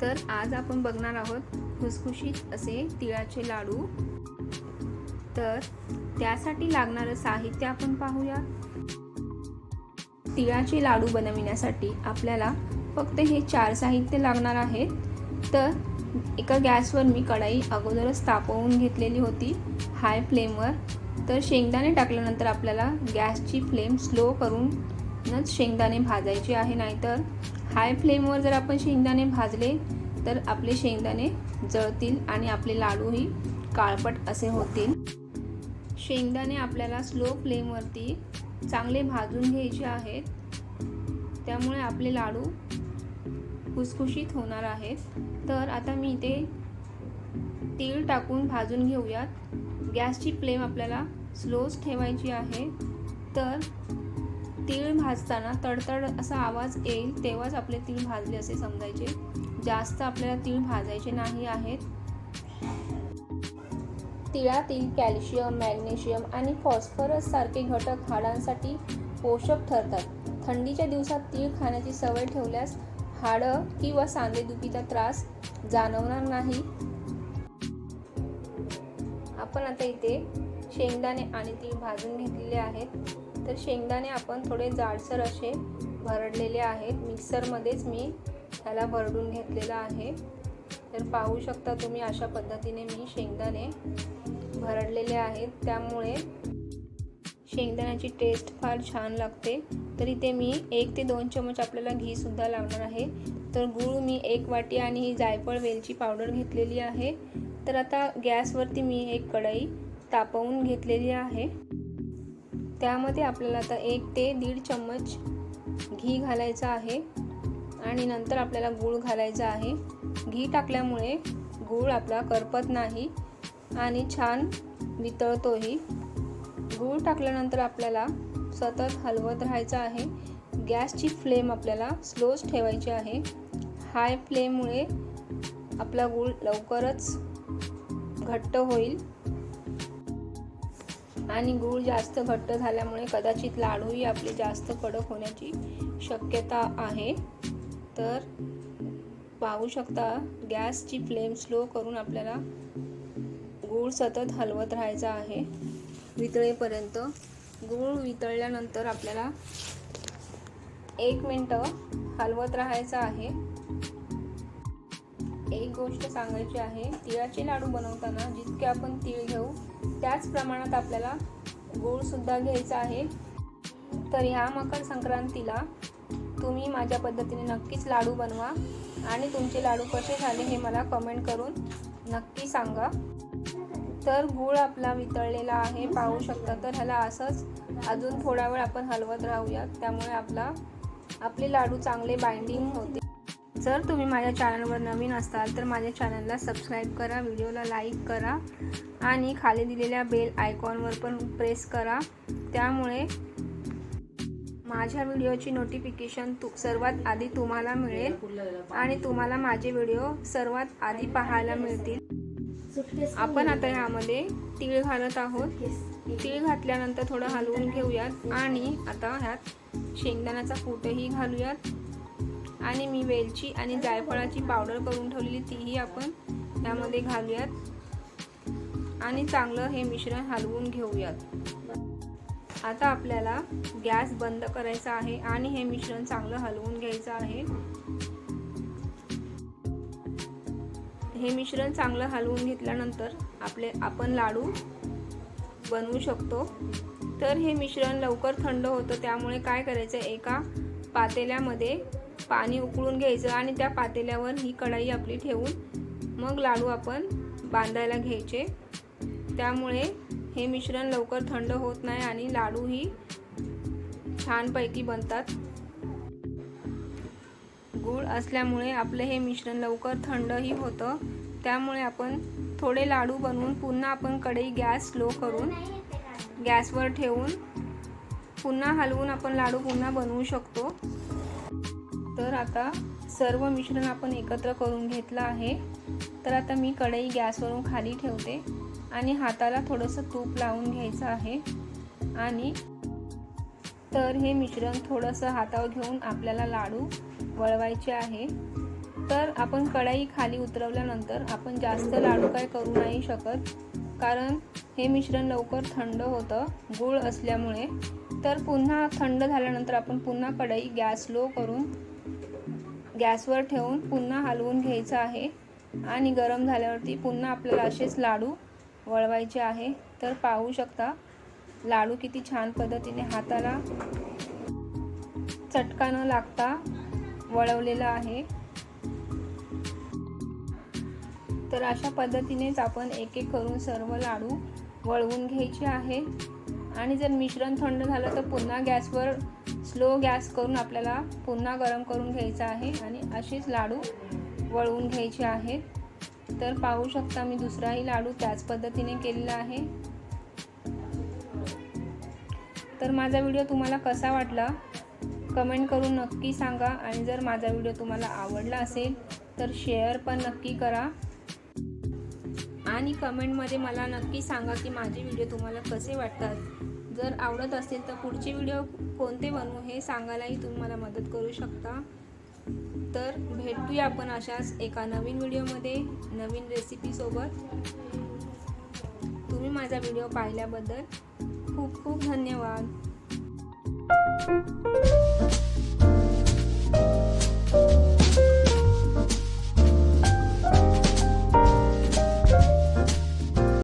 तर आज आपण बघणार आहोत खुसखुशीत असे तिळाचे लाडू। तर त्यासाठी लागणारे साहित्य आपण पाहूया। तिळाचे लाडू बनविण्यासाठी आपल्याला फक्त हे 4 साहित्य लागणार आहेत। तर एका गॅसवर मी कढई अगोदरच तापवून घेतलेली होती हाय फ्लेमवर। तर शेंगदाणे टाकल्यानंतर आपल्याला गॅसची फ्लेम स्लो करूनच शेंगदाणे भाजायचे आहे, नाहीतर हाय फ्लेमवर जर आपण शेंगदाणे भाजले तर आपले शेंगदाणे जळतील आणि आपले लाडूही काळपट असे होतील। शेंगदाणे आपल्याला स्लो फ्लेमवरती चांगले भाजून घ्यायचे आहेत, त्यामुळे आपले लाडू खुसखुशीत होणार आहेत। तर आता मी इथे तीळ टाकून भाजून घेऊयात। गॅसची फ्लेम आपल्याला स्लोच ठेवायची आहे। तर तीळ भाजताना तडतड असा आवाज येईल तेव्हाच आपले तीळ भाजले असे समजायचे, जास्त आपल्याला तीळ भाजायचे नाही आहेत। तिळातील कॅल्शियम, मॅग्नेशियम आणि फॉस्फरस सारखे घटक हाडांसाठी पोषक ठरतात। थंडीच्या दिवसात तीळ खाण्याची सवय ठेवल्यास हाडं किंवा सांधेदुखीचा त्रास जाणवणार नाही। आपण आता इथे शेंगदाणे आणि तीळ भाजून घेतलेले आहेत। तर शेंगदाणे आपण थोडे जाडसर असे भरडलेले आहेत। मिक्सरमध्येच मी ह्याला भरडून घेतलेला आहे। तर पाहू शकता तुम्ही, अशा पद्धतीने मी शेंगदाणे भरडलेले आहेत, त्यामुळे शेंगदाण्याची टेस्ट फार छान लागते। तर इथे मी 1 ते 2 चमच आपल्याला घी सुद्धा लागणार आहे। तर गूळ मी 1 वाटी आणि ही जायफळ वेलची पावडर घेतलेली आहे। तर आता गॅसवरती मी एक कढई तापवून घेतलेली आहे। त्यामध्ये आपल्याला आता 1 ते 1.5 चम्मच घी घालायचा आहे आणि नंतर आपल्याला गूळ घालायचा आहे। घी टाकल्यामुळे गूळ आपला करपत नाही आणि छान वितळतोही। गूळ टाकल्यानंतर आपल्याला सतत हलवत राहायचं आहे। गॅसची फ्लेम आपल्याला स्लोच ठेवायची आहे। हाय फ्लेममुळे आपला गूळ लवकरच घट्ट होईल आणि गूळ जास्त घट्ट झाल्यामुळे कदाचित लाडूही आपले जास्त कडक होण्याची शक्यता आहे। तर पाहू शकता, गॅसची फ्लेम स्लो करून आपल्याला गूळ सतत हलवत राहायचा आहे वितळेपर्यंत। गूळ वितळल्यानंतर आपल्याला 1 मिनिट हलवत राहायचं आहे। एक गोष्ट सांगायची आहे, तिळाचे लाडू बनवताना जितके आपण तीळ घेऊ त्याच प्रमाणात आपल्याला गूळ सुद्धा घ्यायचा आहे। तर ह्या मकर संक्रांतीला तुम्ही माझ्या पद्धतीने नक्कीच लाडू बनवा आणि तुमचे लाडू कसे झाले हे मला कमेंट करून नक्की सांगा। तर गूळ आपला वितळलेला आहे, पाहू शकता। तर ह्याला असंच अजून थोडा वेळ आपण हलवत राहूयात, त्यामुळे आपले लाडू चांगले बाइंडिंग होते। जर तुम्ही माझ्या चॅनलवर नवीन असाल तर माझ्या चॅनलला सबस्क्राईब करा, व्हिडिओला लाईक करा आणि खाली दिलेल्या बेल आयकॉनवर पण प्रेस करा, त्यामुळे माझ्या व्हिडिओची नोटिफिकेशन सर्वात आधी तुम्हाला मिळेल आणि तुम्हाला माझे व्हिडिओ सर्वात आधी पाहायला मिळतील। आपण आता ह्यामध्ये तीळ घालत आहोत। तीळ घातल्यानंतर थोडं हलवून घेऊयात आणि आता ह्यात शेंगदाण्याचा कूटही घालूयात आणि मी वेलची आणि जायफळाची पावडर करून ठेवलेली तीही आपण यामध्ये घालूयात आणि चांगलं हे मिश्रण हलवून घेऊयात। आता आपल्याला गॅस बंद करायचा आहे आणि हे मिश्रण चांगलं हलवून घ्यायचं आहे। हे मिश्रण चांगलं हलवून घेतल्यानंतर आपण लाडू बनवू शकतो। तर हे मिश्रण लवकर थंड होतं, त्यामुळे काय करायचं, एका पातेल्यामध्ये पाणी उकळून घ्यायचं आणि त्या पातेल्यावर ही कढई आपली ठेवून मग लाडू आपण बांधायला घ्यायचे। त्यामुळे हे मिश्रण लवकर थंड होत नाही आणि लाडूही छानपैकी बनतात। गूळ असल्यामुळे आपले हे मिश्रण लवकर थंडही होतं, त्यामुळे आपण थोडे लाडू बनवून पुन्हा आपण कढई गॅस स्लो करून गॅसवर ठेवून पुन्हा हलवून आपण लाडू पुन्हा बनवू शकतो। तर आता सर्व मिश्रण आपण एकत्र करून घेतलं आहे। तर आता मी कढई गॅसवरून खाली ठेवते आणि हाताला थोडंसं तूप लावून घ्यायचं आहे आणि तर हे मिश्रण थोडंसं हातावर घेऊन आपल्याला लाडू वळवायचे आहे। तर आपण कढई खाली उतरवल्यानंतर आपण जास्त लाडू काय करू नाही शकत, कारण हे मिश्रण लवकर थंड होतं गूळ असल्यामुळे. तर पुन्हा थंड झाल्यानंतर आपण पुन्हा कढई गॅस लो करून गॅसवर ठेवून पुन्हा हलवून घ्यायचं आहे आणि गरम झाल्यावरती पुन्हा आपल्याला असेच लाडू वळवायचे आहे. तर पाहू शकता लाडू किती छान पद्धतीने हाताला चटका न लागता वळवलेला आहे. तर अशा पद्धतीनेच आपण एक एक करून सर्व लाडू वळवून घ्यायचे आहे. आणि जर मिश्रण थंड झालं तर पुन्हा गॅसवर स्लो गॅस करून आपल्याला पुन्हा गरम करून घ्यायचं आहे आणि असेच लाडू वळवून घ्यायचे आहेत. तर पाहू शकता मी दुसराही लाडू त्याच पद्धतीने केलेला आहे. तर माझा व्हिडिओ तुम्हाला कसा वाटला कमेंट करून नक्की सांगा. आणि जर माझा व्हिडिओ तुम्हाला आवडला असेल तर शेअर पण नक्की करा आणि कमेंटमध्ये मला नक्की सांगा की माझे व्हिडिओ तुम्हाला कसे वाटतात. जर आवडत असेल तर पुढचे व्हिडिओ कोणते बनवू हे सांगायलाही तुम्ही मला मदत करू शकता. तर भेटूया आपण अशाच एका नवीन व्हिडिओमध्ये नवीन रेसिपीसोबत. तुम्ही माझा व्हिडिओ पाहिल्याबद्दल खूप खूप धन्यवाद.